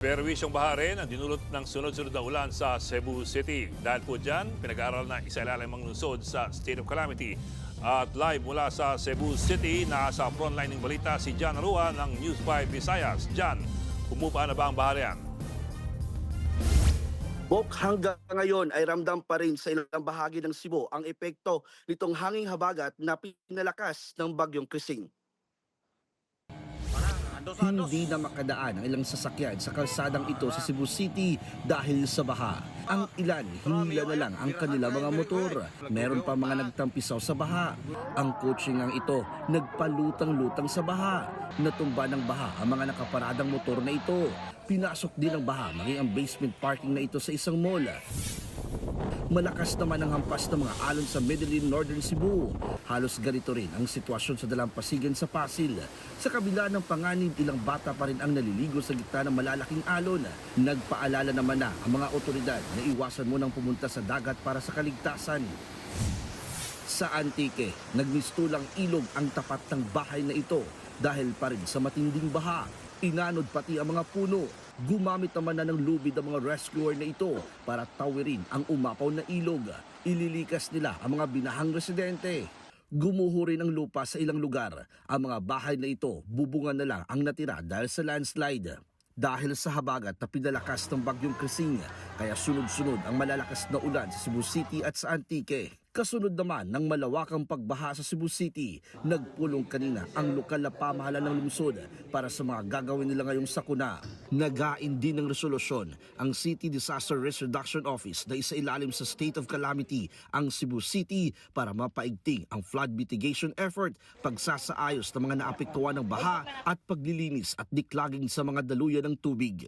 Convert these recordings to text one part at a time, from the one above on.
Perwisyong baha rin ang dinulot ng sunod-sunod na ulan sa Cebu City. Dahil po dyan, pinag-aaral na isa-ilalim ang lungsod sa state of calamity. At live mula sa Cebu City, nasa frontline ng balita si Jan Arua ng News 5 Visayas. Jan, humupa na ba ang baha riyan? Bok, hanggang ngayon ay ramdam pa rin sa ilang bahagi ng Cebu ang epekto nitong hanging habagat na pinalakas ng bagyong Krising. Hindi na makadaan ang ilang sasakyan sa kalsadang ito sa Cebu City dahil sa baha. Ang ilan, hinila na lang ang kanilang mga motor. Meron pa mga nagtampisaw sa baha. Ang kotsengang ito, nagpalutang-lutang sa baha. Natumba ng baha ang mga nakaparadang motor na ito. Pinasok din ng baha maging ang basement parking na ito sa isang mall. Malakas naman ang hampas ng mga alon sa Medellin, Northern Cebu. Halos ganito rin ang sitwasyon sa dalampasigan sa Pasig. Sa kabila ng panganib, ilang bata pa rin ang naliligo sa gitna ng malalaking alon. Nagpaalala naman na ang mga otoridad na iwasan munang pumunta sa dagat para sa kaligtasan. Sa Antique, nagmistulang ilog ang tapat ng bahay na ito dahil pa rin sa matinding baha. Inanod pati ang mga puno. Gumamit naman na ng lubid ang mga rescuer na ito para tawirin ang umapaw na ilog. Ililikas nila ang mga binahang residente. Gumuho rin ang lupa sa ilang lugar. Ang mga bahay na ito, bubungan na lang ang natira dahil sa landslide. Dahil sa habagat na pinalakas ng bagyong Krising, kaya sunod-sunod ang malalakas na ulan sa Cebu City at sa Antique. Kasunod naman ng malawakang pagbaha sa Cebu City, nagpulong kanina ang lokal na pamahalaan ng lungsod para sa mga gagawin nila ngayong sakuna. Nagain din ng resolusyon ang City Disaster Risk Reduction Office na isailalim sa state of calamity ang Cebu City para mapaigting ang flood mitigation effort, pagsasaayos ng mga naapektuhan ng baha at paglilinis at diklaging sa mga daluyan ng tubig.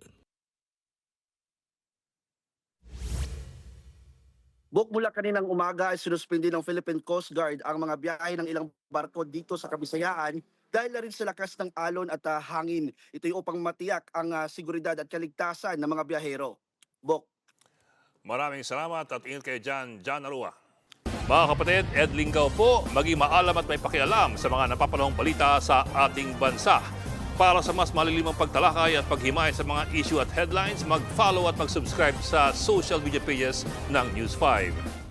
Buk, mula kaninang umaga ay sinuspindi ng Philippine Coast Guard ang mga biyahe ng ilang barko dito sa Kabisayaan dahil na rin sa lakas ng alon at hangin. Ito yung upang matiyak ang seguridad at kaligtasan ng mga biyahero. Buk. Maraming salamat at ingat kayo dyan, Jan Arua. Mga kapatid, Ed Lingaw po, maging maalam at may pakialam sa mga napapanahong balita sa ating bansa. Para sa mas malilimang pagtalakay at paghimay sa mga issue at headlines, mag-follow at mag-subscribe sa social media pages ng News 5.